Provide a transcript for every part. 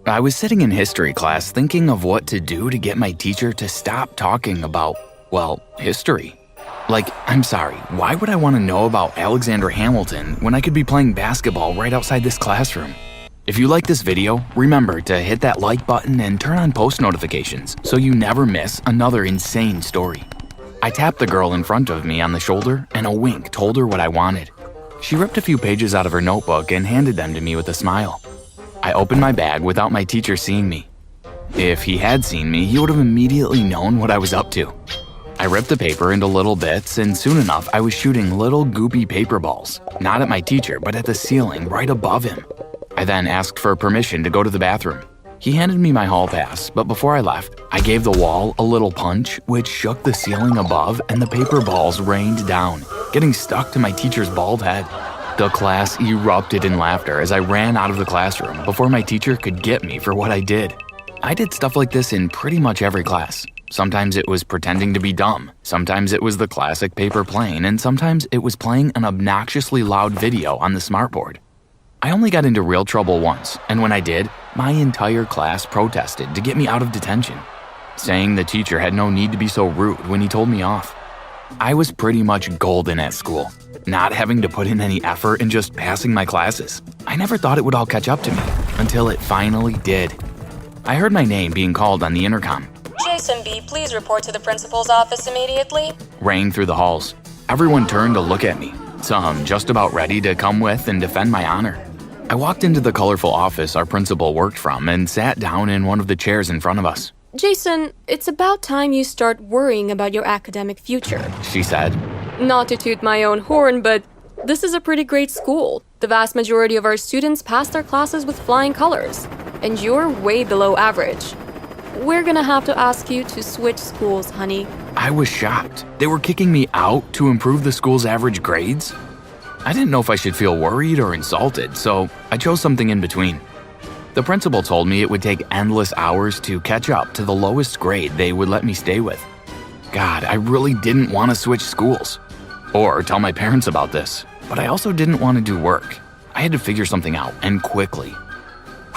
I was sitting in history class thinking of what to do to get my teacher to stop talking about, well, history. Like, I'm sorry, why would I want to know about Alexander Hamilton when I could be playing basketball right outside this classroom? If you like this video, remember to hit that like button and turn on post notifications so you never miss another insane story. I tapped the girl in front of me on the shoulder and a wink told her what I wanted. She ripped a few pages out of her notebook and handed them to me with a smile. I opened my bag without my teacher seeing me. If he had seen me, he would have immediately known what I was up to. I ripped the paper into little bits, and soon enough I was shooting little goopy paper balls, not at my teacher but at the ceiling right above him. I then asked for permission to go to the bathroom. He handed me my hall pass, but before I left, I gave the wall a little punch, which shook the ceiling above and the paper balls rained down, getting stuck to my teacher's bald head. The class erupted in laughter as I ran out of the classroom before my teacher could get me for what I did. I did stuff like this in pretty much every class. Sometimes it was pretending to be dumb, sometimes it was the classic paper plane, and sometimes it was playing an obnoxiously loud video on the smartboard. I only got into real trouble once, and when I did, my entire class protested to get me out of detention, saying the teacher had no need to be so rude when he told me off. I was pretty much golden at school, not having to put in any effort and just passing my classes. I never thought it would all catch up to me, until it finally did. I heard my name being called on the intercom. Jason B., please report to the principal's office immediately. Rang through the halls. Everyone turned to look at me, some just about ready to come with and defend my honor. I walked into the colorful office our principal worked from and sat down in one of the chairs in front of us. Jason, it's about time you start worrying about your academic future, she said. Not to toot my own horn, but this is a pretty great school. The vast majority of our students pass their classes with flying colors, and you're way below average. We're gonna have to ask you to switch schools, honey. I was shocked. They were kicking me out to improve the school's average grades? I didn't know if I should feel worried or insulted, so I chose something in between. The principal told me it would take endless hours to catch up to the lowest grade they would let me stay with. God, I really didn't want to switch schools or tell my parents about this, but I also didn't want to do work. I had to figure something out, and quickly.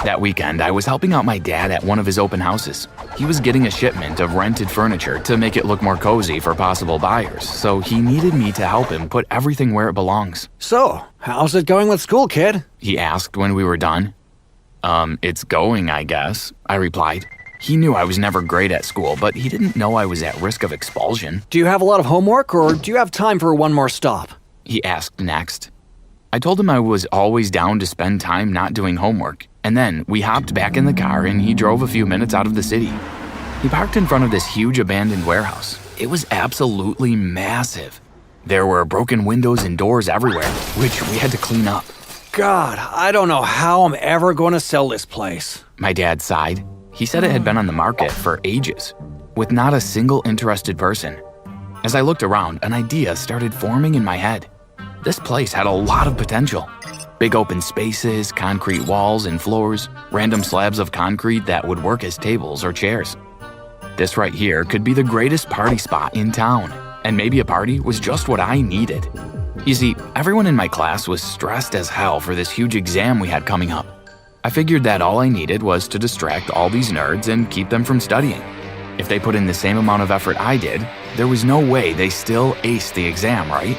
That weekend, I was helping out my dad at one of his open houses. He was getting a shipment of rented furniture to make it look more cozy for possible buyers, so he needed me to help him put everything where it belongs. So, how's it going with school, kid? He asked when we were done. It's going, I guess, I replied. He knew I was never great at school, but he didn't know I was at risk of expulsion. Do you have a lot of homework, or do you have time for one more stop? He asked next. I told him I was always down to spend time not doing homework, and then we hopped back in the car and he drove a few minutes out of the city. He parked in front of this huge abandoned warehouse. It was absolutely massive. There were broken windows and doors everywhere, which we had to clean up. God, I don't know how I'm ever going to sell this place. My dad sighed. He said it had been on the market for ages, with not a single interested person. As I looked around, an idea started forming in my head. This place had a lot of potential. Big open spaces, concrete walls and floors, random slabs of concrete that would work as tables or chairs. This right here could be the greatest party spot in town, and maybe a party was just what I needed. You see, everyone in my class was stressed as hell for this huge exam we had coming up. I figured that all I needed was to distract all these nerds and keep them from studying. If they put in the same amount of effort I did, there was no way they still aced the exam, right?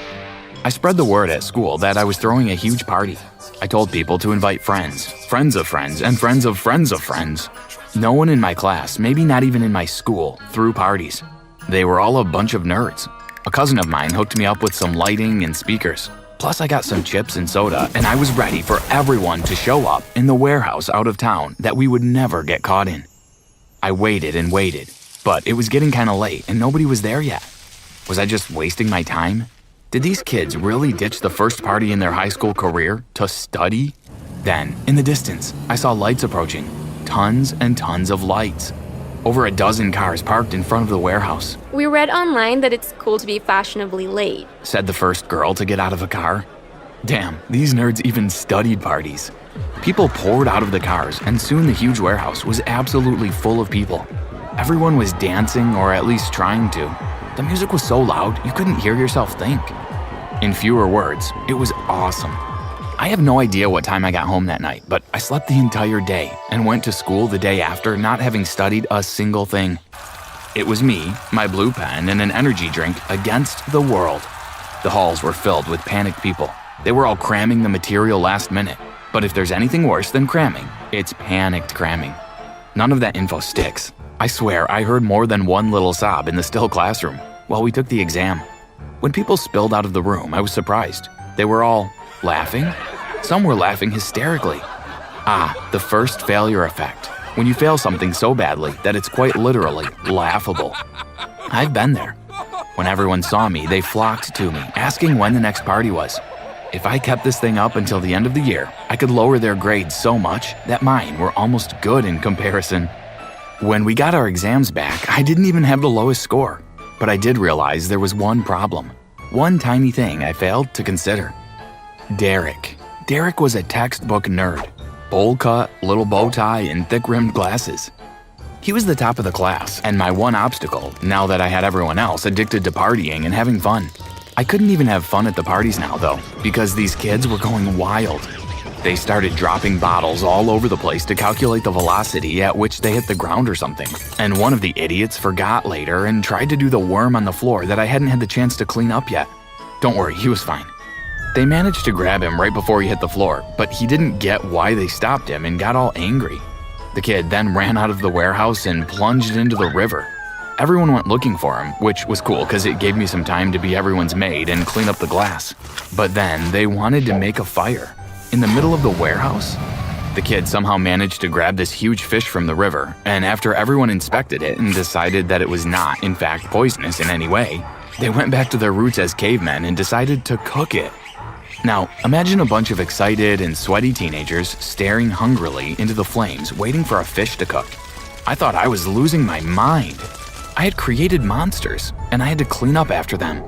I spread the word at school that I was throwing a huge party. I told people to invite friends, friends of friends, and friends of friends of friends. No one in my class, maybe not even in my school, threw parties. They were all a bunch of nerds. A cousin of mine hooked me up with some lighting and speakers. Plus I got some chips and soda, and I was ready for everyone to show up in the warehouse out of town that we would never get caught in. I waited and waited, but it was getting kinda late and nobody was there yet. Was I just wasting my time? Did these kids really ditch the first party in their high school career to study? Then, in the distance, I saw lights approaching. Tons and tons of lights. Over a dozen cars parked in front of the warehouse. We read online that it's cool to be fashionably late, said the first girl to get out of a car. Damn, these nerds even studied parties. People poured out of the cars, and soon the huge warehouse was absolutely full of people. Everyone was dancing, or at least trying to. The music was so loud, you couldn't hear yourself think. In fewer words, it was awesome. I have no idea what time I got home that night, but I slept the entire day and went to school the day after not having studied a single thing. It was me, my blue pen, and an energy drink against the world. The halls were filled with panicked people. They were all cramming the material last minute. But if there's anything worse than cramming, it's panicked cramming. None of that info sticks. I swear I heard more than one little sob in the still classroom while we took the exam. When people spilled out of the room, I was surprised. They were all laughing. Some were laughing hysterically. The first failure effect. When you fail something so badly that it's quite literally laughable. I've been there. When everyone saw me, they flocked to me, asking when the next party was. If I kept this thing up until the end of the year, I could lower their grades so much that mine were almost good in comparison. When we got our exams back, I didn't even have the lowest score. But I did realize there was one problem. One tiny thing I failed to consider. Derek. Derek was a textbook nerd. Bowl cut, little bow tie, and thick-rimmed glasses. He was the top of the class, and my one obstacle, now that I had everyone else addicted to partying and having fun. I couldn't even have fun at the parties now, though, because these kids were going wild. They started dropping bottles all over the place to calculate the velocity at which they hit the ground or something. And one of the idiots forgot later and tried to do the worm on the floor that I hadn't had the chance to clean up yet. Don't worry, he was fine. They managed to grab him right before he hit the floor, but he didn't get why they stopped him and got all angry. The kid then ran out of the warehouse and plunged into the river. Everyone went looking for him, which was cool because it gave me some time to be everyone's maid and clean up the glass. But then they wanted to make a fire. In the middle of the warehouse? The kid somehow managed to grab this huge fish from the river, and after everyone inspected it and decided that it was not, in fact, poisonous in any way, they went back to their roots as cavemen and decided to cook it. Now, imagine a bunch of excited and sweaty teenagers staring hungrily into the flames, waiting for a fish to cook. I thought I was losing my mind. I had created monsters, and I had to clean up after them.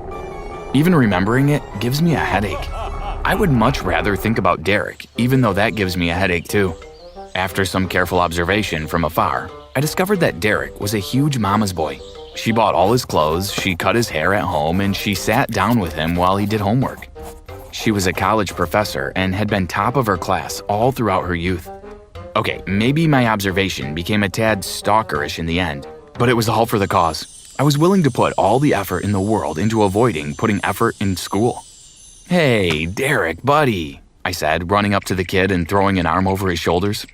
Even remembering it gives me a headache. I would much rather think about Derek, even though that gives me a headache too. After some careful observation from afar, I discovered that Derek was a huge mama's boy. She bought all his clothes, she cut his hair at home, and she sat down with him while he did homework. She was a college professor and had been top of her class all throughout her youth. Okay, maybe my observation became a tad stalkerish in the end, but it was all for the cause. I was willing to put all the effort in the world into avoiding putting effort in school. "Hey, Derek, buddy," I said, running up to the kid and throwing an arm over his shoulders.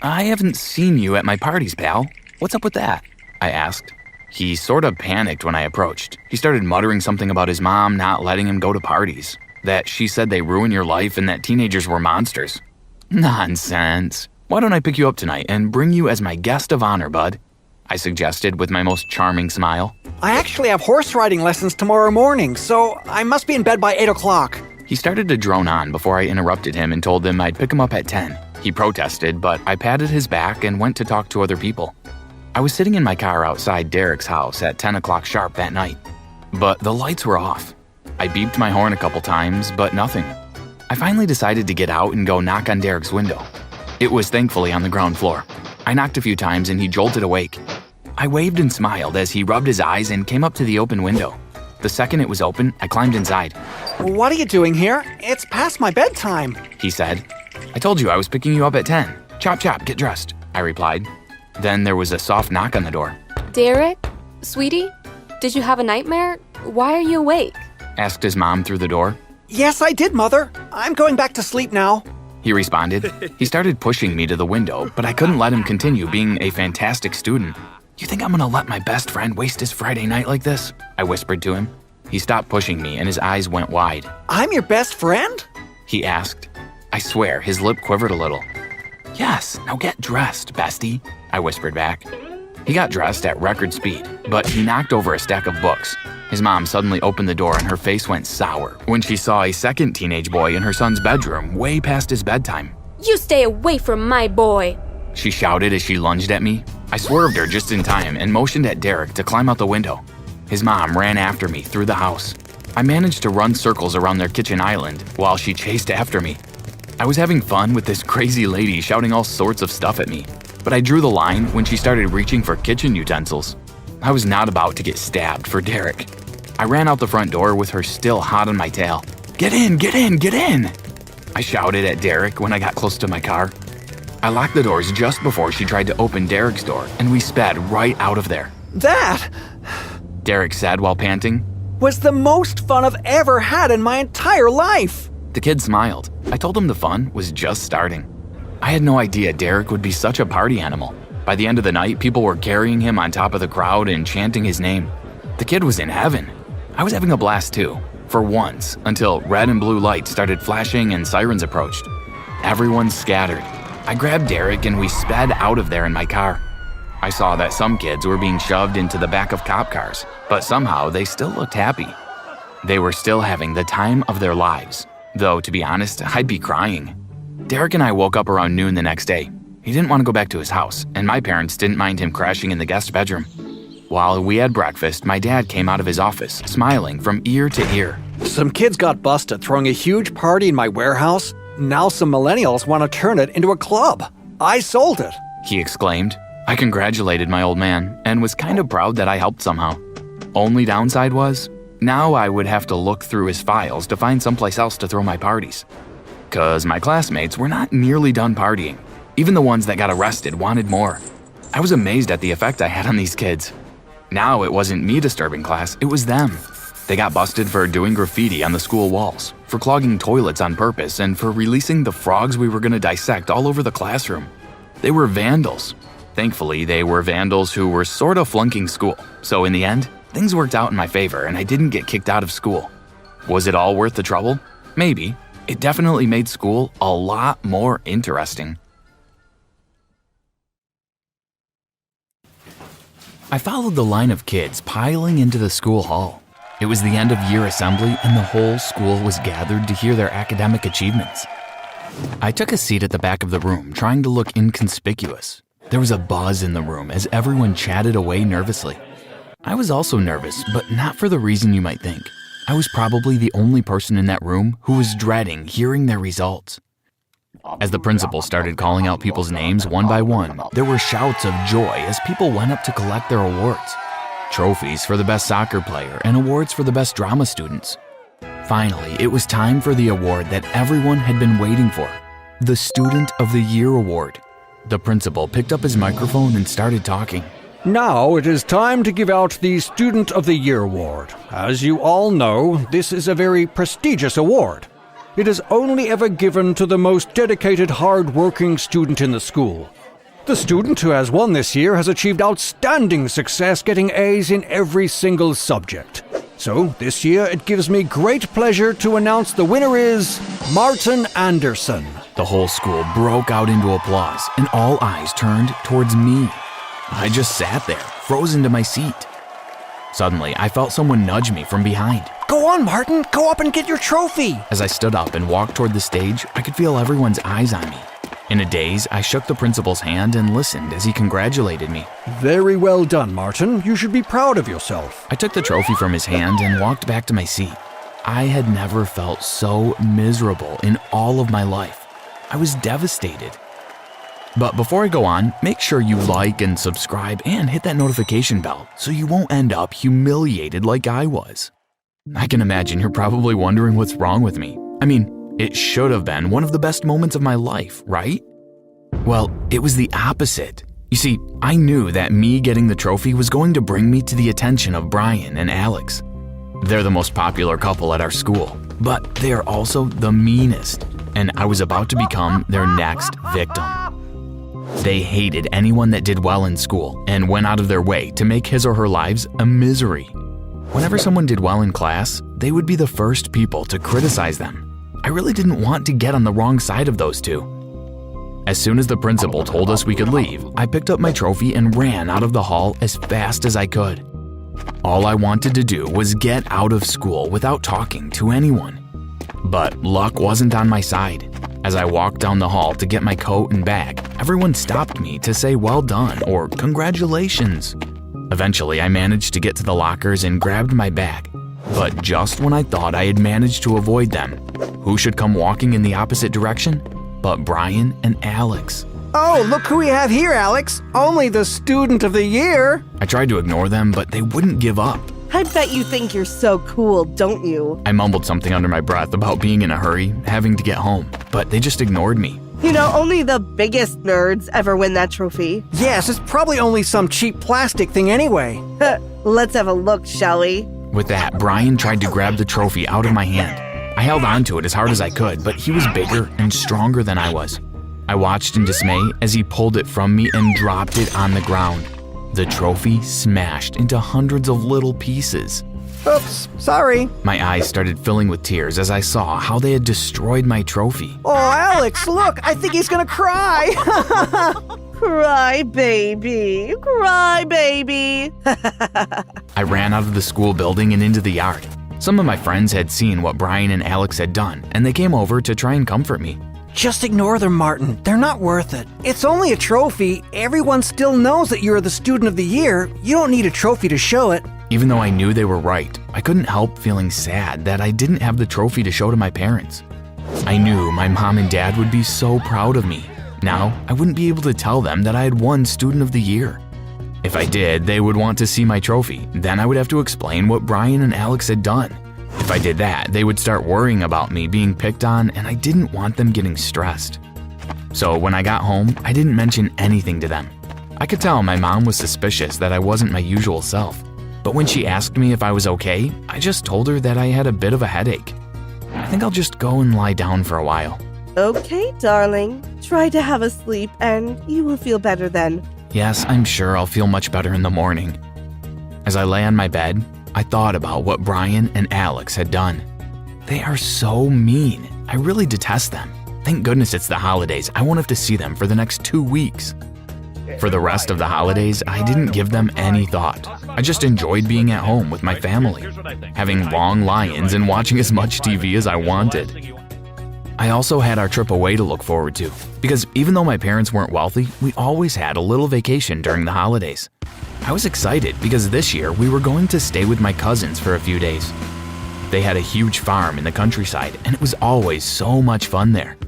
"I haven't seen you at my parties, pal. What's up with that?" I asked. He sort of panicked when I approached. He started muttering something about his mom not letting him go to parties, that she said they ruin your life and that teenagers were monsters. "Nonsense. Why don't I pick you up tonight and bring you as my guest of honor, bud?" I suggested with my most charming smile. I actually have horse riding lessons tomorrow morning, so I must be in bed by 8 o'clock. He started to drone on before I interrupted him and told him I'd pick him up at 10. He protested, but I patted his back and went to talk to other people. I was sitting in my car outside Derek's house at 10 o'clock sharp that night, but the lights were off. I beeped my horn a couple times, but nothing. I finally decided to get out and go knock on Derek's window. It was thankfully on the ground floor. I knocked a few times and he jolted awake. I waved and smiled as he rubbed his eyes and came up to the open window. The second it was open, I climbed inside. "What are you doing here? It's past my bedtime," he said. "I told you I was picking you up at 10. Chop chop, get dressed," I replied. Then there was a soft knock on the door. Derek? Sweetie? Did you have a nightmare? Why are you awake? Asked his mom through the door. "Yes, I did, Mother. I'm going back to sleep now," he responded. He started pushing me to the window, but I couldn't let him continue being a fantastic student. "You think I'm gonna let my best friend waste his Friday night like this?" I whispered to him. He stopped pushing me and his eyes went wide. "I'm your best friend?" he asked. I swear, his lip quivered a little. "Yes, now get dressed, bestie," I whispered back. He got dressed at record speed, but he knocked over a stack of books. His mom suddenly opened the door and her face went sour when she saw a second teenage boy in her son's bedroom way past his bedtime. You stay away from my boy, she shouted as she lunged at me. I swerved her just in time and motioned at Derek to climb out the window. His mom ran after me through the house. I managed to run circles around their kitchen island while she chased after me. I was having fun with this crazy lady shouting all sorts of stuff at me, but I drew the line when she started reaching for kitchen utensils. I was not about to get stabbed for Derek. I ran out the front door with her still hot on my tail. Get in, get in, get in!" I shouted at Derek when I got close to my car. I locked the doors just before she tried to open Derek's door, and we sped right out of there. That Derek said while panting. was the most fun I've ever had in my entire life. The kid smiled. I told him the fun was just starting. I had no idea Derek would be such a party animal. By the end of the night, people were carrying him on top of the crowd and chanting his name. The kid was in heaven. I was having a blast too, for once, until red and blue lights started flashing and sirens approached. Everyone scattered. I grabbed Derek and we sped out of there in my car. I saw that some kids were being shoved into the back of cop cars, but somehow they still looked happy. They were still having the time of their lives, though to be honest, I'd be crying. Derek and I woke up around noon the next day. He didn't want to go back to his house, and my parents didn't mind him crashing in the guest bedroom. While we had breakfast, my dad came out of his office, smiling from ear to ear. Some kids got busted throwing a huge party in my warehouse. Now some millennials want to turn it into a club. I sold it. He exclaimed. I congratulated my old man and was kind of proud that I helped somehow. Only downside was, now I would have to look through his files to find someplace else to throw my parties. 'Cause my classmates were not nearly done partying. Even the ones that got arrested wanted more. I was amazed at the effect I had on these kids. Now it wasn't me disturbing class, it was them. They got busted for doing graffiti on the school walls, for clogging toilets on purpose, and for releasing the frogs we were going to dissect all over the classroom. They were vandals. Thankfully, they were vandals who were sort of flunking school, so in the end, things worked out in my favor and I didn't get kicked out of school. Was it all worth the trouble? Maybe. It definitely made school a lot more interesting. I followed the line of kids piling into the school hall. It was the end of year assembly and the whole school was gathered to hear their academic achievements. I took a seat at the back of the room, trying to look inconspicuous. There was a buzz in the room as everyone chatted away nervously. I was also nervous, but not for the reason you might think. I was probably the only person in that room who was dreading hearing their results. As the principal started calling out people's names one by one, there were shouts of joy as people went up to collect their awards. Trophies for the best soccer player and awards for the best drama students. Finally, it was time for the award that everyone had been waiting for, the Student of the Year Award. The principal picked up his microphone and started talking. Now it is time to give out the Student of the Year Award. As you all know, this is a very prestigious award. It is only ever given to the most dedicated, hard-working student in the school. The student who has won this year has achieved outstanding success, getting A's in every single subject. So, this year it gives me great pleasure to announce the winner is Martin Anderson. The whole school broke out into applause, and all eyes turned towards me. I just sat there, frozen to my seat. Suddenly, I felt someone nudge me from behind. Go on, Martin, go up and get your trophy. As I stood up and walked toward the stage, I could feel everyone's eyes on me. In a daze, I shook the principal's hand and listened as he congratulated me. Very well done, Martin. You should be proud of yourself. I took the trophy from his hand and walked back to my seat. I had never felt so miserable in all of my life. I was devastated. But before I go on, make sure you like and subscribe and hit that notification bell so you won't end up humiliated like I was. I can imagine you're probably wondering what's wrong with me. I mean, it should have been one of the best moments of my life, right? Well, it was the opposite. You see, I knew that me getting the trophy was going to bring me to the attention of Brian and Alex. They're the most popular couple at our school, but they are also the meanest, and I was about to become their next victim. They hated anyone that did well in school and went out of their way to make his or her lives a misery. Whenever someone did well in class, they would be the first people to criticize them. I really didn't want to get on the wrong side of those two. As soon as the principal told us we could leave, I picked up my trophy and ran out of the hall as fast as I could. All I wanted to do was get out of school without talking to anyone. But luck wasn't on my side. As I walked down the hall to get my coat and bag, everyone stopped me to say well done or congratulations. Eventually, I managed to get to the lockers and grabbed my bag. But just when I thought I had managed to avoid them, who should come walking in the opposite direction but Brian and Alex? Oh, look who we have here, Alex. Only the Student of the Year. I tried to ignore them, but they wouldn't give up. I bet you think you're so cool, don't you? I mumbled something under my breath about being in a hurry, having to get home, but they just ignored me. You know, only the biggest nerds ever win that trophy. Yes, it's probably only some cheap plastic thing anyway. Let's have a look, shall we? With that, Brian tried to grab the trophy out of my hand. I held onto it as hard as I could, but he was bigger and stronger than I was. I watched in dismay as he pulled it from me and dropped it on the ground. The trophy smashed into hundreds of little pieces. Oops, sorry. My eyes started filling with tears as I saw how they had destroyed my trophy. Oh, Alex, look, I think he's gonna cry. Cry, baby. Cry, baby. I ran out of the school building and into the yard. Some of my friends had seen what Brian and Alex had done, and they came over to try and comfort me. Just ignore them, Martin. They're not worth it. It's only a trophy. Everyone still knows that you're the student of the year. You don't need a trophy to show it. Even though I knew they were right, I couldn't help feeling sad that I didn't have the trophy to show to my parents. I knew my mom and dad would be so proud of me. Now, I wouldn't be able to tell them that I had won Student of the Year. If I did, they would want to see my trophy. Then I would have to explain what Brian and Alex had done. If I did that, they would start worrying about me being picked on, and I didn't want them getting stressed. So when I got home, I didn't mention anything to them. I could tell my mom was suspicious that I wasn't my usual self. But when she asked me if I was okay, I just told her that I had a bit of a headache. I think I'll just go and lie down for a while. Okay, darling. Try to have a sleep and you will feel better then. Yes, I'm sure I'll feel much better in the morning. As I lay on my bed, I thought about what Brian and Alex had done. They are so mean. I really detest them. Thank goodness it's the holidays. I won't have to see them for the next 2 weeks. For the rest of the holidays, I didn't give them any thought. I just enjoyed being at home with my family, having long lie-ins and watching as much TV as I wanted. I also had our trip away to look forward to, because even though my parents weren't wealthy, we always had a little vacation during the holidays. I was excited because this year we were going to stay with my cousins for a few days. They had a huge farm in the countryside, and it was always so much fun there.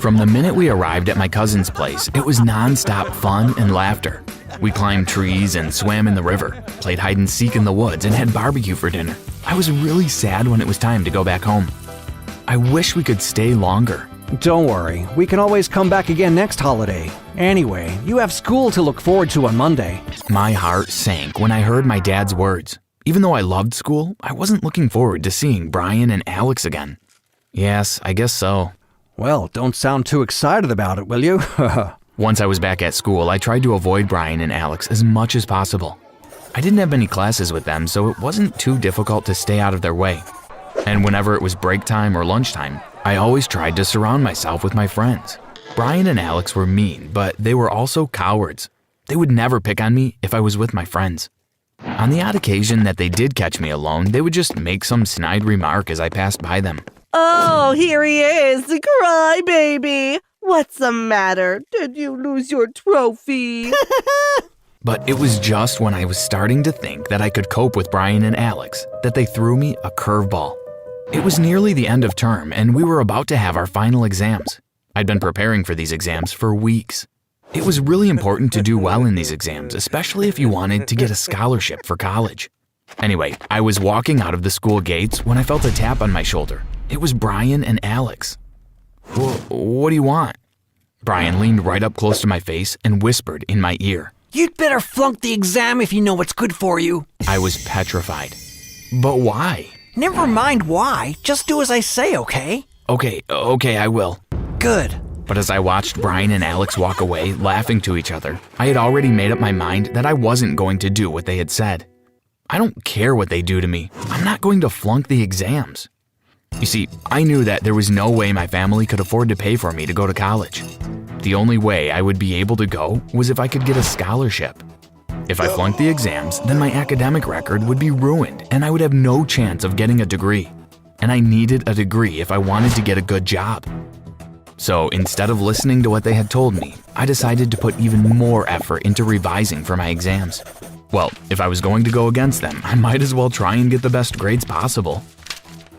From the minute we arrived at my cousin's place, it was non-stop fun and laughter. We climbed trees and swam in the river, played hide and seek in the woods, and had barbecue for dinner. I was really sad when it was time to go back home. I wish we could stay longer. Don't worry, we can always come back again next holiday. Anyway, you have school to look forward to on Monday. My heart sank when I heard my dad's words. Even though I loved school, I wasn't looking forward to seeing Brian and Alex again. Yes, I guess so. Well, don't sound too excited about it, will you? Once I was back at school, I tried to avoid Brian and Alex as much as possible. I didn't have many classes with them, so it wasn't too difficult to stay out of their way. And whenever it was break time or lunchtime, I always tried to surround myself with my friends. Brian and Alex were mean, but they were also cowards. They would never pick on me if I was with my friends. On the odd occasion that they did catch me alone, they would just make some snide remark as I passed by them. Oh, here he is. Cry, baby. What's the matter? Did you lose your trophy? But it was just when I was starting to think that I could cope with Brian and Alex that they threw me a curveball. It was nearly the end of term, and we were about to have our final exams. I'd been preparing for these exams for weeks. It was really important to do well in these exams, especially if you wanted to get a scholarship for college. Anyway, I was walking out of the school gates when I felt a tap on my shoulder. It was Brian and Alex. What do you want? Brian leaned right up close to my face and whispered in my ear. You'd better flunk the exam if you know what's good for you. I was petrified. But why? Never mind why. Just do as I say, okay? Okay, I will. Good. But as I watched Brian and Alex walk away, laughing to each other, I had already made up my mind that I wasn't going to do what they had said. I don't care what they do to me. I'm not going to flunk the exams. You see, I knew that there was no way my family could afford to pay for me to go to college. The only way I would be able to go was if I could get a scholarship. If I flunked the exams, then my academic record would be ruined and I would have no chance of getting a degree. And I needed a degree if I wanted to get a good job. So instead of listening to what they had told me, I decided to put even more effort into revising for my exams. Well, if I was going to go against them, I might as well try and get the best grades possible.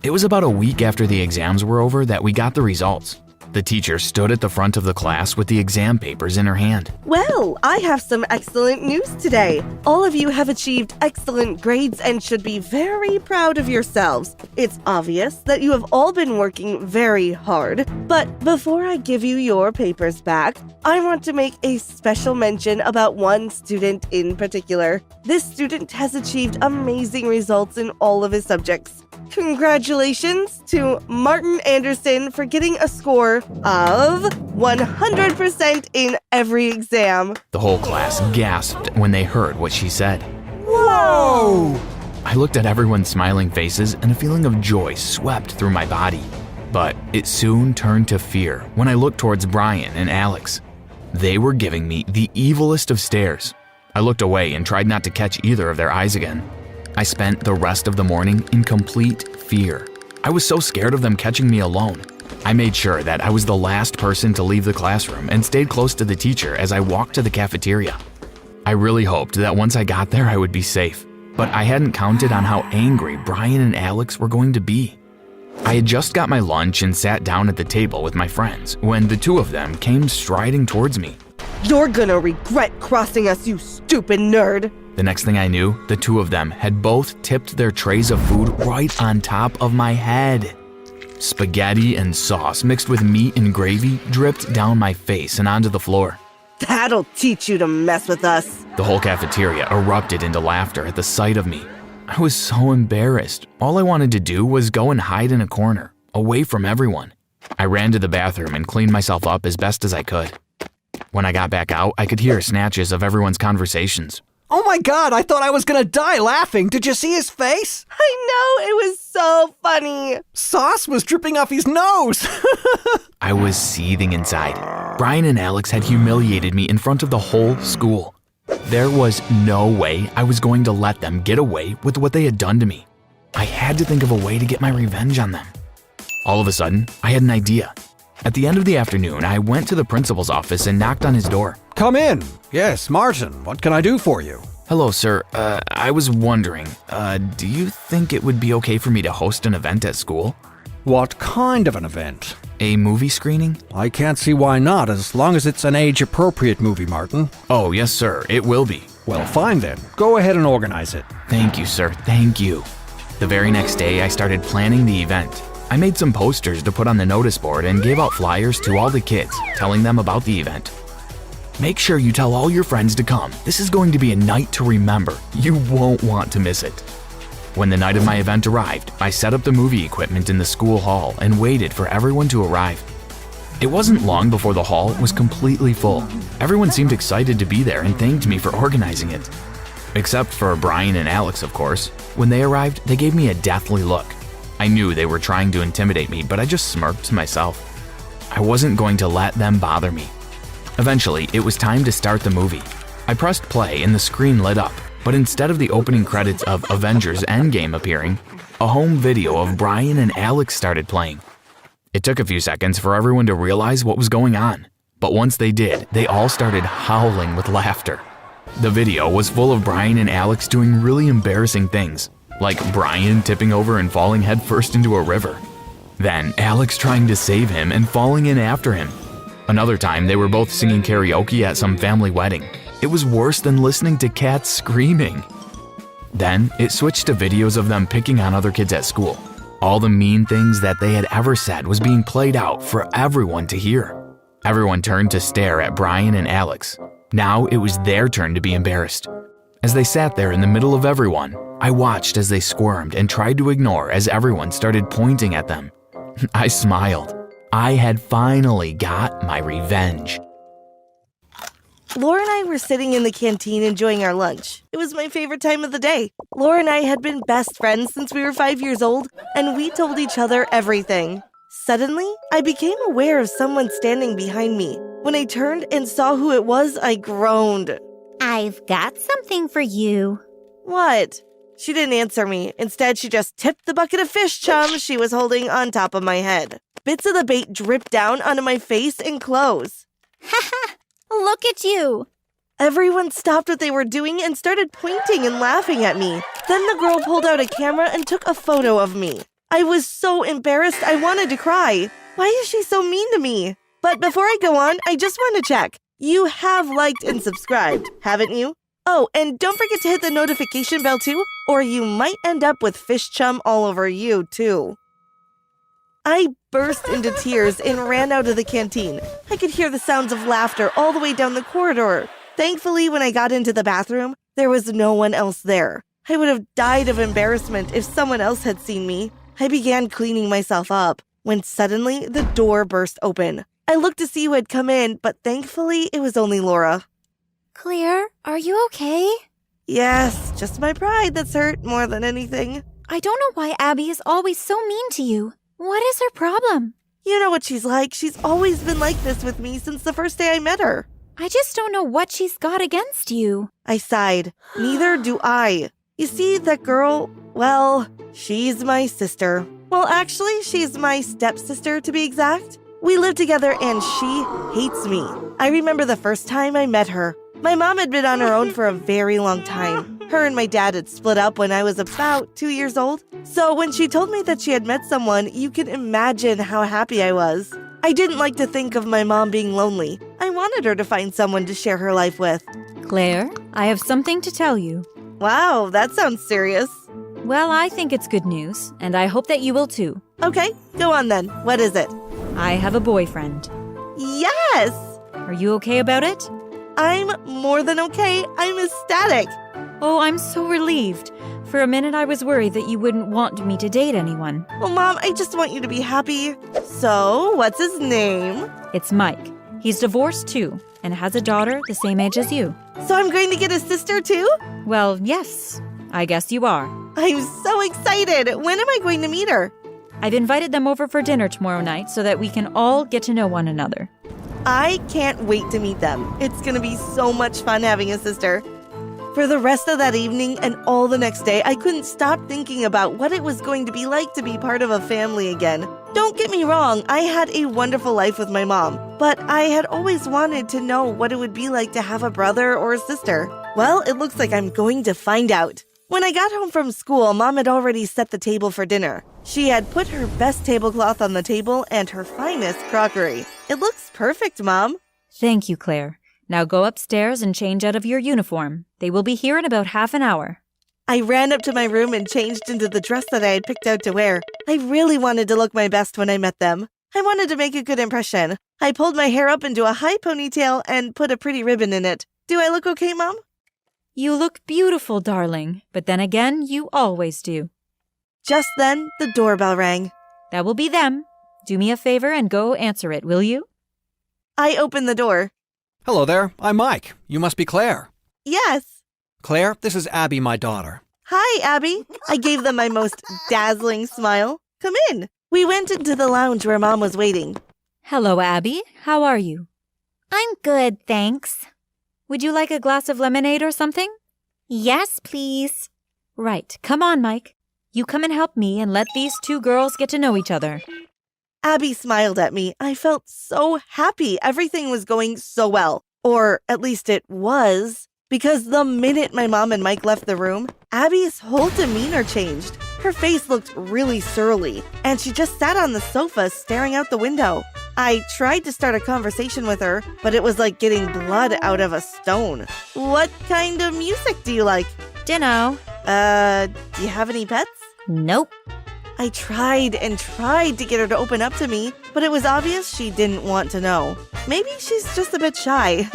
It was about a week after the exams were over that we got the results. The teacher stood at the front of the class with the exam papers in her hand. Well, I have some excellent news today. All of you have achieved excellent grades and should be very proud of yourselves. It's obvious that you have all been working very hard. But before I give you your papers back, I want to make a special mention about one student in particular. This student has achieved amazing results in all of his subjects. Congratulations to Martin Anderson for getting a score of 100% in every exam. The whole class gasped when they heard what she said. Whoa! I looked at everyone's smiling faces and a feeling of joy swept through my body. But it soon turned to fear when I looked towards Brian and Alex. They were giving me the evilest of stares. I looked away and tried not to catch either of their eyes again. I spent the rest of the morning in complete fear. I was so scared of them catching me alone. I made sure that I was the last person to leave the classroom and stayed close to the teacher as I walked to the cafeteria. I really hoped that once I got there I would be safe, but I hadn't counted on how angry Brian and Alex were going to be. I had just got my lunch and sat down at the table with my friends when the two of them came striding towards me. You're gonna regret crossing us, you stupid nerd. The next thing I knew, the two of them had both tipped their trays of food right on top of my head. Spaghetti and sauce mixed with meat and gravy dripped down my face and onto the floor. That'll teach you to mess with us. The whole cafeteria erupted into laughter at the sight of me. I was so embarrassed. All I wanted to do was go and hide in a corner, away from everyone. I ran to the bathroom and cleaned myself up as best as I could. When I got back out, I could hear snatches of everyone's conversations. Oh my god, I thought I was gonna die laughing. Did you see his face? I know, it was so funny. Sauce was dripping off his nose. I was seething inside. Brian and Alex had humiliated me in front of the whole school. There was no way I was going to let them get away with what they had done to me. I had to think of a way to get my revenge on them. All of a sudden, I had an idea. At the end of the afternoon, I went to the principal's office and knocked on his door. Come in. Yes, Martin, what can I do for you? Hello, sir. I was wondering, do you think it would be okay for me to host an event at school? What kind of an event? A movie screening? I can't see why not, as long as it's an age-appropriate movie, Martin. Oh, yes, sir. It will be. Well, fine then. Go ahead and organize it. Thank you, sir. Thank you. The very next day, I started planning the event. I made some posters to put on the notice board and gave out flyers to all the kids, telling them about the event. Make sure you tell all your friends to come. This is going to be a night to remember. You won't want to miss it. When the night of my event arrived, I set up the movie equipment in the school hall and waited for everyone to arrive. It wasn't long before the hall was completely full. Everyone seemed excited to be there and thanked me for organizing it. Except for Brian and Alex, of course. When they arrived, they gave me a deathly look. I knew they were trying to intimidate me, but I just smirked to myself. I wasn't going to let them bother me. Eventually, it was time to start the movie. I pressed play and the screen lit up, but instead of the opening credits of Avengers Endgame appearing, a home video of Brian and Alex started playing. It took a few seconds for everyone to realize what was going on, but once they did, they all started howling with laughter. The video was full of Brian and Alex doing really embarrassing things, like Brian tipping over and falling headfirst into a river. Then Alex trying to save him and falling in after him. Another time, they were both singing karaoke at some family wedding. It was worse than listening to cats screaming. Then it switched to videos of them picking on other kids at school. All the mean things that they had ever said was being played out for everyone to hear. Everyone turned to stare at Brian and Alex. Now it was their turn to be embarrassed. As they sat there in the middle of everyone, I watched as they squirmed and tried to ignore as everyone started pointing at them. I smiled. I had finally got my revenge. Laura and I were sitting in the canteen enjoying our lunch. It was my favorite time of the day. Laura and I had been best friends since we were 5 years old, and we told each other everything. Suddenly, I became aware of someone standing behind me. When I turned and saw who it was, I groaned. I've got something for you. What? She didn't answer me. Instead, she just tipped the bucket of fish chum she was holding on top of my head. Bits of the bait dripped down onto my face and clothes. Haha, look at you. Everyone stopped what they were doing and started pointing and laughing at me. Then the girl pulled out a camera and took a photo of me. I was so embarrassed I wanted to cry. Why is she so mean to me? But before I go on, I just want to check. You have liked and subscribed, haven't you? Oh, and don't forget to hit the notification bell too, or you might end up with fish chum all over you too. I burst into tears and ran out of the canteen. I could hear the sounds of laughter all the way down the corridor. Thankfully, when I got into the bathroom, there was no one else there. I would have died of embarrassment if someone else had seen me. I began cleaning myself up when suddenly the door burst open. I looked to see who had come in, but thankfully it was only Laura. Claire, are you okay? Yes, just my pride that's hurt more than anything. I don't know why Abby is always so mean to you. What is her problem? You know what she's like. She's always been like this with me since the first day I met her. I just don't know what she's got against you. I sighed. Neither do I. You see, that girl, well, she's my sister. Well, actually, she's my stepsister to be exact. We live together and she hates me. I remember the first time I met her. My mom had been on her own for a very long time. Her and my dad had split up when I was about 2 years old. So when she told me that she had met someone, you can imagine how happy I was. I didn't like to think of my mom being lonely. I wanted her to find someone to share her life with. Claire, I have something to tell you. Wow, that sounds serious. Well, I think it's good news, and I hope that you will too. Okay, go on then. What is it? I have a boyfriend. Yes! Are you okay about it? I'm more than okay. I'm ecstatic. Oh, I'm so relieved. For a minute, I was worried that you wouldn't want me to date anyone. Well, Mom, I just want you to be happy. So, what's his name? It's Mike. He's divorced too, and has a daughter the same age as you. So I'm going to get a sister too? Well, yes. I guess you are. I'm so excited. When am I going to meet her? I've invited them over for dinner tomorrow night so that we can all get to know one another. I can't wait to meet them. It's going to be so much fun having a sister. For the rest of that evening and all the next day, I couldn't stop thinking about what it was going to be like to be part of a family again. Don't get me wrong, I had a wonderful life with my mom, but I had always wanted to know what it would be like to have a brother or a sister. Well, it looks like I'm going to find out. When I got home from school, Mom had already set the table for dinner. She had put her best tablecloth on the table and her finest crockery. It looks perfect, Mom. Thank you, Claire. Now go upstairs and change out of your uniform. They will be here in about half an hour. I ran up to my room and changed into the dress that I had picked out to wear. I really wanted to look my best when I met them. I wanted to make a good impression. I pulled my hair up into a high ponytail and put a pretty ribbon in it. Do I look okay, Mom? You look beautiful, darling. But then again, you always do. Just then, the doorbell rang. That will be them. Do me a favor and go answer it, will you? I opened the door. Hello there, I'm Mike. You must be Claire. Yes. Claire, this is Abby, my daughter. Hi, Abby. I gave them my most dazzling smile. Come in. We went into the lounge where Mom was waiting. Hello, Abby. How are you? I'm good, thanks. Would you like a glass of lemonade or something? Yes, please. Right. Come on, Mike. You come and help me and let these two girls get to know each other. Abby smiled at me. I felt so happy. Everything was going so well. Or at least it was. Because the minute my mom and Mike left the room, Abby's whole demeanor changed. Her face looked really surly, and she just sat on the sofa staring out the window. I tried to start a conversation with her, but it was like getting blood out of a stone. What kind of music do you like? Dunno. Do you have any pets? Nope. I tried and tried to get her to open up to me, but it was obvious she didn't want to know. Maybe she's just a bit shy.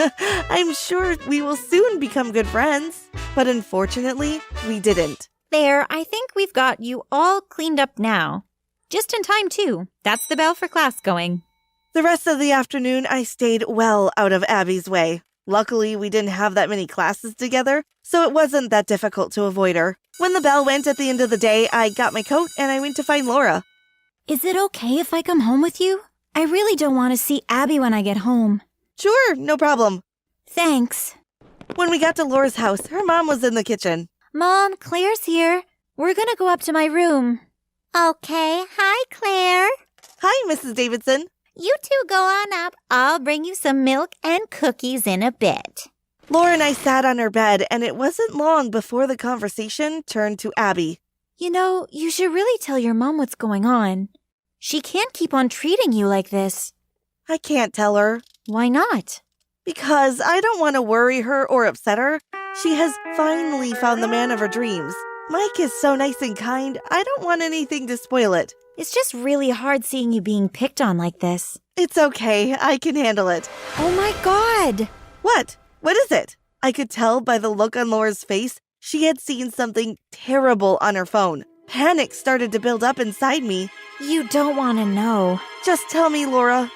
I'm sure we will soon become good friends. But unfortunately, we didn't. There, I think we've got you all cleaned up now. Just in time, too. That's the bell for class going. The rest of the afternoon, I stayed well out of Abby's way. Luckily, we didn't have that many classes together, so it wasn't that difficult to avoid her. When the bell went at the end of the day, I got my coat and I went to find Laura. Is it okay if I come home with you? I really don't want to see Abby when I get home. Sure, no problem. Thanks. When we got to Laura's house, her mom was in the kitchen. Mom, Claire's here. We're gonna go up to my room. Okay. Hi, Claire. Hi, Mrs. Davidson. You two go on up. I'll bring you some milk and cookies in a bit. Laura and I sat on her bed, and it wasn't long before the conversation turned to Abby. You know, you should really tell your mom what's going on. She can't keep on treating you like this. I can't tell her. Why not? Because I don't want to worry her or upset her. She has finally found the man of her dreams. Mike is so nice and kind, I don't want anything to spoil it. It's just really hard seeing you being picked on like this. It's okay, I can handle it. Oh my God! What? What is it? I could tell by the look on Laura's face she had seen something terrible on her phone. Panic started to build up inside me. You don't want to know. Just tell me, Laura.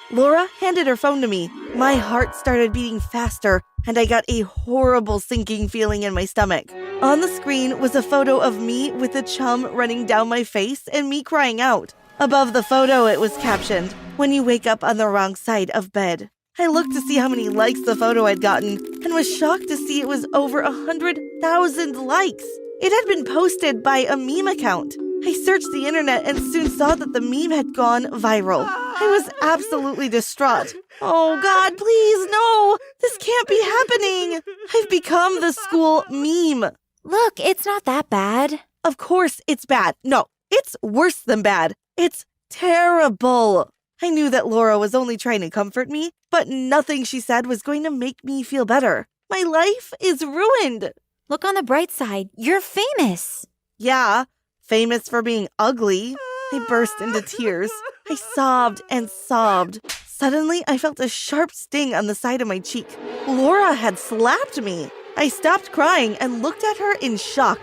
Laura handed her phone to me. My heart started beating faster, and I got a horrible sinking feeling in my stomach. On the screen was a photo of me with a chum running down my face and me crying out. Above the photo, it was captioned, "When you wake up on the wrong side of bed." I looked to see how many likes the photo had gotten and was shocked to see it was over 100,000 likes. It had been posted by a meme account. I searched the internet and soon saw that the meme had gone viral. I was absolutely distraught. Oh God, please, no! This can't be happening! I've become the school meme. Look, it's not that bad. Of course it's bad. No, it's worse than bad. It's terrible. I knew that Laura was only trying to comfort me, but nothing she said was going to make me feel better. My life is ruined. Look on the bright side. You're famous. Yeah, famous for being ugly. I burst into tears. I sobbed and sobbed. Suddenly, I felt a sharp sting on the side of my cheek. Laura had slapped me. I stopped crying and looked at her in shock.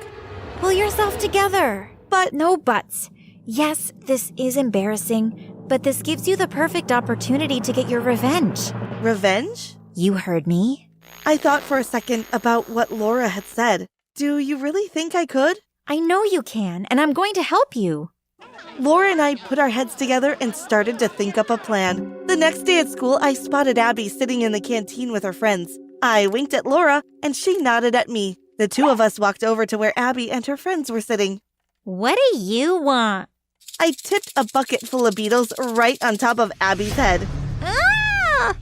Pull yourself together. But no buts. Yes, this is embarrassing, but this gives you the perfect opportunity to get your revenge. Revenge? You heard me. I thought for a second about what Laura had said. Do you really think I could? I know you can, and I'm going to help you. Laura and I put our heads together and started to think up a plan. The next day at school, I spotted Abby sitting in the canteen with her friends. I winked at Laura, and she nodded at me. The two of us walked over to where Abby and her friends were sitting. What do you want? I tipped a bucket full of beetles right on top of Abby's head. Ah!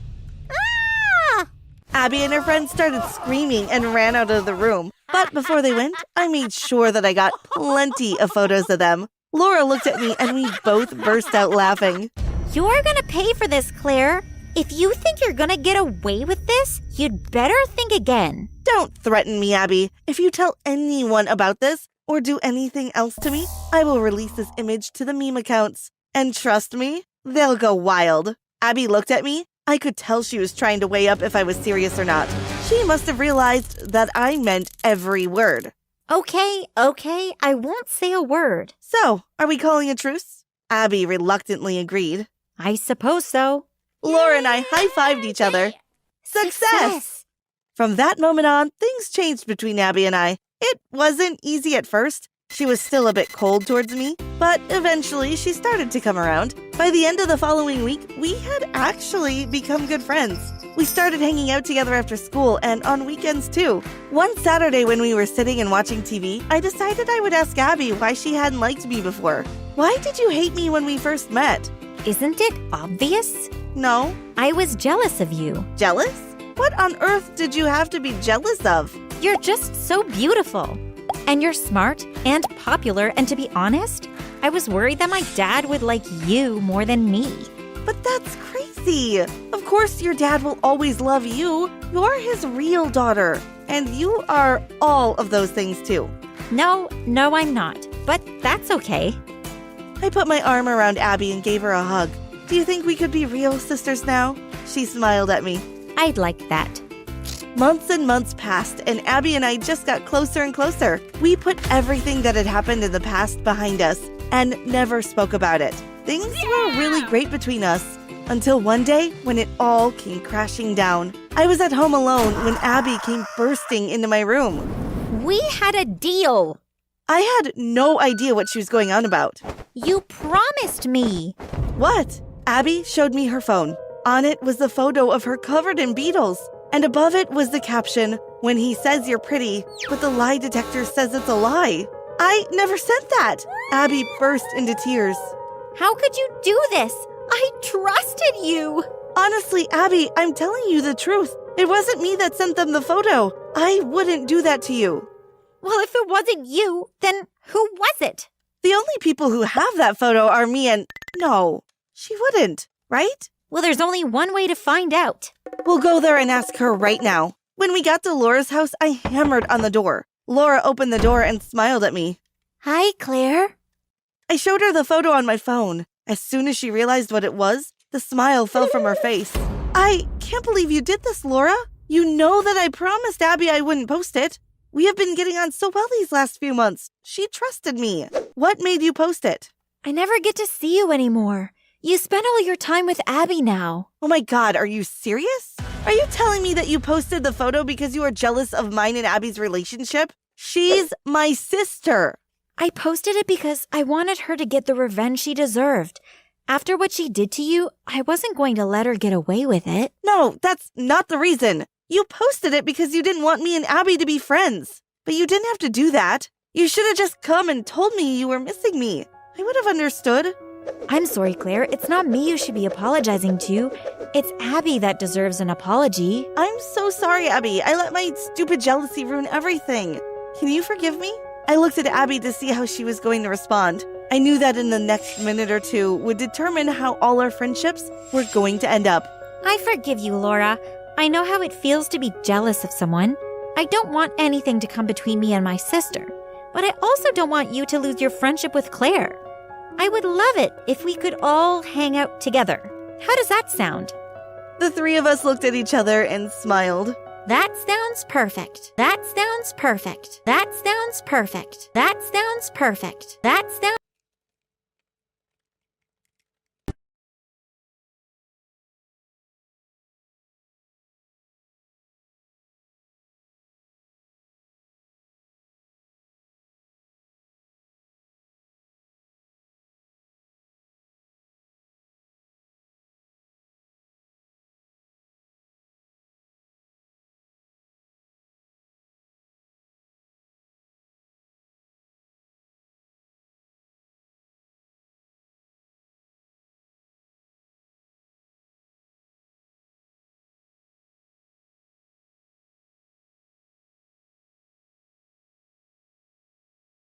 Ah! Abby and her friends started screaming and ran out of the room. But before they went, I made sure that I got plenty of photos of them. Laura looked at me and we both burst out laughing. You're gonna pay for this, Claire. If you think you're gonna get away with this, you'd better think again. Don't threaten me, Abby. If you tell anyone about this or do anything else to me, I will release this image to the meme accounts. And trust me, they'll go wild. Abby looked at me. I could tell she was trying to weigh up if I was serious or not. She must have realized that I meant every word. Okay, I won't say a word. So, are we calling a truce? Abby reluctantly agreed. I suppose so. Laura and I high-fived each other. Success! From that moment on, things changed between Abby and I. It wasn't easy at first. She was still a bit cold towards me, but eventually she started to come around. By the end of the following week, we had actually become good friends. We started hanging out together after school and on weekends too. One Saturday when we were sitting and watching TV, I decided I would ask Abby why she hadn't liked me before. Why did you hate me when we first met? Isn't it obvious? No. I was jealous of you. Jealous? What on earth did you have to be jealous of? You're just so beautiful. And you're smart and popular, and to be honest, I was worried that my dad would like you more than me. But that's crazy. Of course your dad will always love you. You're his real daughter. And you are all of those things too. No, I'm not. But that's okay. I put my arm around Abby and gave her a hug. Do you think we could be real sisters now? She smiled at me. I'd like that. Months and months passed, and Abby and I just got closer and closer. We put everything that had happened in the past behind us and never spoke about it. Things were really great between us until one day when it all came crashing down. I was at home alone when Abby came bursting into my room. We had a deal. I had no idea what she was going on about. You promised me. What? Abby showed me her phone. On it was the photo of her covered in beetles. And above it was the caption, "When he says you're pretty, but the lie detector says it's a lie." I never sent that. Abby burst into tears. How could you do this? I trusted you. Honestly, Abby, I'm telling you the truth. It wasn't me that sent them the photo. I wouldn't do that to you. Well, if it wasn't you, then who was it? The only people who have that photo are me and... No, she wouldn't, right? Well, there's only one way to find out. We'll go there and ask her right now. When we got to Laura's house, I hammered on the door. Laura opened the door and smiled at me. Hi, Claire. I showed her the photo on my phone. As soon as she realized what it was, the smile fell from her face. I can't believe you did this, Laura. You know that I promised Abby I wouldn't post it. We have been getting on so well these last few months. She trusted me. What made you post it? I never get to see you anymore. You spend all your time with Abby now. Oh my God, are you serious? Are you telling me that you posted the photo because you are jealous of mine and Abby's relationship? She's my sister. I posted it because I wanted her to get the revenge she deserved. After what she did to you, I wasn't going to let her get away with it. No, that's not the reason. You posted it because you didn't want me and Abby to be friends. But you didn't have to do that. You should have just come and told me you were missing me. I would have understood. I'm sorry, Claire. It's not me you should be apologizing to. It's Abby that deserves an apology. I'm so sorry, Abby. I let my stupid jealousy ruin everything. Can you forgive me? I looked at Abby to see how she was going to respond. I knew that in the next minute or two would determine how all our friendships were going to end up. I forgive you, Laura. I know how it feels to be jealous of someone. I don't want anything to come between me and my sister. But I also don't want you to lose your friendship with Claire. I would love it if we could all hang out together. How does that sound? The three of us looked at each other and smiled. That sounds perfect. That sounds perfect. That sounds perfect. That sounds perfect. That sounds